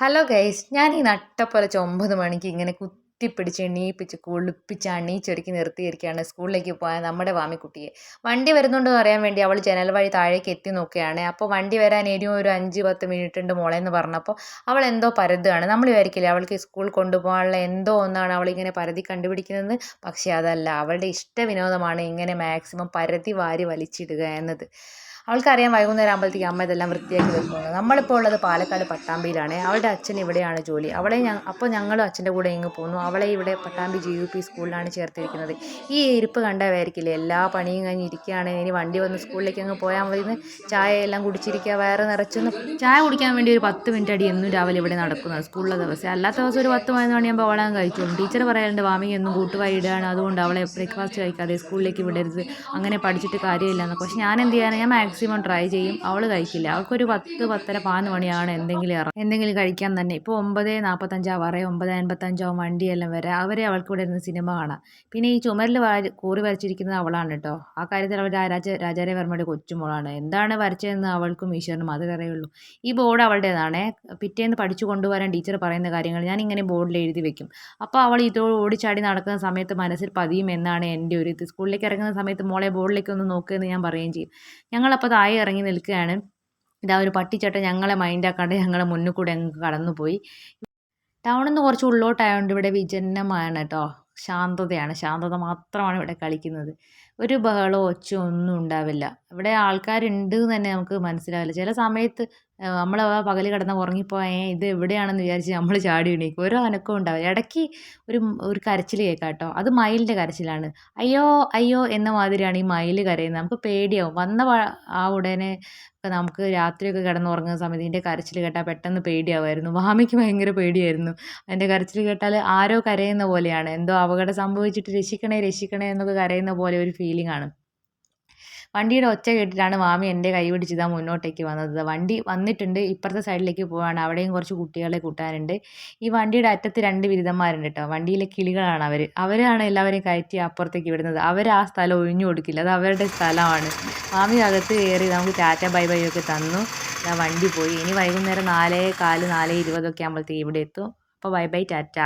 Hello guys, ഞാൻ ഈ നട്ടപ്പൊലച്ച 9 മണിക്ക് ഇങ്ങനെ കുത്തിപ്പിടിച്ച് എണീപ്പിച്ച് കുളിപ്പിച്ച് അണീച്ചൊരുക്കി നിർത്തിയിരിക്കുകയാണ് സ്കൂളിലേക്ക് പോയാൽ നമ്മുടെ വാമിക്കുട്ടിയെ. വണ്ടി വരുന്നുണ്ടോ അറിയാൻ വേണ്ടി അവൾ ജനൽ വഴി താഴേക്ക് എത്തി നോക്കുകയാണ്. അപ്പോൾ വണ്ടി വരാൻ ഇനിയും ഒരു 5-10 മിനിറ്റ് ഉണ്ട് മോളെ എന്ന് പറഞ്ഞപ്പോൾ അവൾ എന്തോ പരതുകയാണ്. നമ്മൾ വിചാരിക്കില്ലേ അവൾക്ക് സ്കൂൾ കൊണ്ടുപോകാനുള്ള എന്തോ ഒന്നാണ് അവളിങ്ങനെ പരതി കണ്ടുപിടിക്കുന്നത്. പക്ഷേ അതല്ല, അവളുടെ ഇഷ്ട വിനോദമാണ് ഇങ്ങനെ മാക്സിമം പരതി വാരി വലിച്ചിടുക എന്നത്. അവൾക്കറിയാം വൈകുന്നേരം ആകുമ്പോഴത്തേക്ക് അമ്മ ഇതെല്ലാം വൃത്തിയാക്കി വെക്കുന്നത്. നമ്മളിപ്പോൾ ഉള്ളത് പാലക്കാട് പട്ടാമ്പിയിലാണ്. അവളുടെ അച്ഛൻ ഇവിടെയാണ് ജോലി. അപ്പോൾ ഞങ്ങളും അച്ഛൻ്റെ കൂടെ ഇങ്ങ് പോന്നു. അവളെ ഇവിടെ പട്ടാമ്പി GUP സ്കൂളിലാണ് ചേർത്തിരിക്കുന്നത്. ഈ ഇരിപ്പ് കണ്ടായിരിക്കില്ലേ എല്ലാ പണിയും കഴിഞ്ഞ് ഇരിക്കുകയാണ്, ഇനി വണ്ടി വന്ന് സ്കൂളിലേക്ക് അങ്ങ് പോയാൽ മതി, ചായ എല്ലാം കുടിച്ചിരിക്കുക, വയറ് നിറച്ചൊന്ന് ചായ കുടിക്കാൻ വേണ്ടി ഒരു 10 മിനിറ്റ് അടി എന്നും രാവിലെ ഇവിടെ നടക്കുന്നത് സ്കൂളിലെ ദിവസം. അല്ലാത്ത ദിവസം ഒരു 10-11 മണിയാകുമ്പോൾ അവളങ്ങ് കഴിച്ചോളും. ടീച്ചർ പറയാറുണ്ട് വാമിക എന്നും കൂട്ടുവായി ഇടുകയാണ്, അതുകൊണ്ട് അവളെ ബ്രേക്ക്ഫാസ്റ്റ് കഴിക്കാതെ സ്കൂളിലേക്ക് വിടരുത്, അങ്ങനെ പഠിച്ചിട്ട് കാര്യമില്ല എന്നൊക്കെ. പക്ഷെ ഞാൻ എന്ത് ചെയ്യാൻ, ഞാൻ മാക്സിമം ട്രൈ ചെയ്യും. അവൾ കഴിക്കില്ല. അവൾക്കൊരു 10-10:30-11 മണിയാണ് എന്തെങ്കിലും കഴിക്കാൻ തന്നെ. ഇപ്പോൾ 9:45 ആവാറേ, 9:55 ആവും വണ്ടിയെല്ലാം വരാം. അവൾക്ക് ഇവിടെ ഇരുന്ന് സിനിമ കാണാം. പിന്നെ ഈ ചുമരിൽ കൂറി വരച്ചിരിക്കുന്നത് അവളാണ് കേട്ടോ. ആ കാര്യത്തിൽ അവൾ രാജാരവർമ്മയുടെ കൊച്ചുമോളാണ്. എന്താണ് വരച്ചതെന്ന് അവൾക്കും ഈശ്വരനും മാത്രമേ അറിയുള്ളൂ. ഈ ബോർഡ് അവളുടേതാണേ. പിറ്റേന്ന് പഠിച്ചു കൊണ്ടുവരാൻ ടീച്ചർ പറയുന്ന കാര്യങ്ങൾ ഞാൻ ഇങ്ങനെ ബോർഡിൽ എഴുതി വെക്കും. അപ്പോൾ അവൾ ഇതോട് ഓടിച്ചാടി നടക്കുന്ന സമയത്ത് മനസ്സിൽ പതിയും എന്നാണ് എൻ്റെ ഒരു ഇത്. സ്കൂളിലേക്ക് ഇറങ്ങുന്ന സമയത്ത് മോളെ ബോർഡിലേക്ക് ഒന്ന് നോക്കുമെന്ന് ഞാൻ പറയുകയും ചെയ്യും. ഞങ്ങളപ്പോൾ താഴെ ഇറങ്ങി നിൽക്കുകയാണ്. ഇതാ ഒരു പട്ടിച്ചട്ട ഞങ്ങളെ മൈൻഡാക്കാണ്ട് ഞങ്ങളെ മുന്നിൽ കൂടെ അങ്ങ് കടന്നുപോയി. ടൗണിൽ നിന്ന് കുറച്ച് ഉള്ളോട്ടായതുകൊണ്ട് ഇവിടെ വിജനമാണ് കേട്ടോ. ശാന്തതയാണ്, ശാന്തത മാത്രമാണ് ഇവിടെ കളിക്കുന്നത്. ഒരു ബഹളമോ ഒച്ചയോ ഒന്നും ഉണ്ടാവില്ല. ഇവിടെ ആൾക്കാരുണ്ട് എന്ന് തന്നെ നമുക്ക് മനസ്സിലാവില്ല. ചില സമയത്ത് നമ്മൾ പകൽ കിടന്ന് ഉറങ്ങിപ്പോയാൽ ഇത് എവിടെയാണെന്ന് വിചാരിച്ച് നമ്മൾ ചാടി എണീക്കും. ഒരു അനക്കവും ഉണ്ടാവില്ല. ഇടയ്ക്ക് ഒരു ഒരു കരച്ചിൽ കേൾക്കാം കേട്ടോ. അത് മയിലിൻ്റെ കരച്ചിലാണ്. അയ്യോ അയ്യോ എന്ന മാതിരിയാണ് ഈ മയിൽ കരയുന്നത്. നമുക്ക് പേടിയാവും. ആ ഉടനെ നമുക്ക് രാത്രിയൊക്കെ കിടന്നുറങ്ങുന്ന സമയത്ത് ഇതിൻ്റെ കരച്ചിൽ കേട്ടാൽ പെട്ടെന്ന് പേടിയാവുമായിരുന്നു. വാമിക്ക് ഭയങ്കര പേടിയായിരുന്നു. അതിൻ്റെ കരച്ചിൽ കേട്ടാൽ ആരോ കരയുന്ന പോലെയാണ്. എന്തോ അപകടം സംഭവിച്ചിട്ട് രക്ഷിക്കണേ രക്ഷിക്കണേ എന്നൊക്കെ കരയുന്ന പോലെ ഒരു ഫീലിംഗ് ആണ്. വണ്ടിയുടെ ഒച്ച കേട്ടിട്ടാണ് മാമി എൻ്റെ കൈ പിടിച്ച് ഇതാ മുന്നോട്ടേക്ക് വന്നത്. വണ്ടി വന്നിട്ടുണ്ട്. ഇപ്പുറത്തെ സൈഡിലേക്ക് പോവാണ്. അവിടെയും കുറച്ച് കുട്ടികളെ കൂട്ടാനുണ്ട്. ഈ വണ്ടിയുടെ അറ്റത്ത് 2 ബിരുദന്മാരുണ്ട് കേട്ടോ. വണ്ടിയിലെ കിളികളാണ് അവർ. അവരാണ് എല്ലാവരെയും കയറ്റി അപ്പുറത്തേക്ക് വിടുന്നത്. അവർ ആ സ്ഥലം ഒഴിഞ്ഞു കൊടുക്കില്ല. അത് അവരുടെ സ്ഥലമാണ്. മാമി അകത്ത് കയറി നമുക്ക് ടാറ്റ ബൈ ബൈ ഒക്കെ തന്നു. വണ്ടി പോയി. ഇനി വൈകുന്നേരം 4:15 4:20 ഒക്കെ ആകുമ്പോഴത്തേക്ക് ഇവിടെ എത്തും. അപ്പോൾ ബൈ ബൈ ടാറ്റ.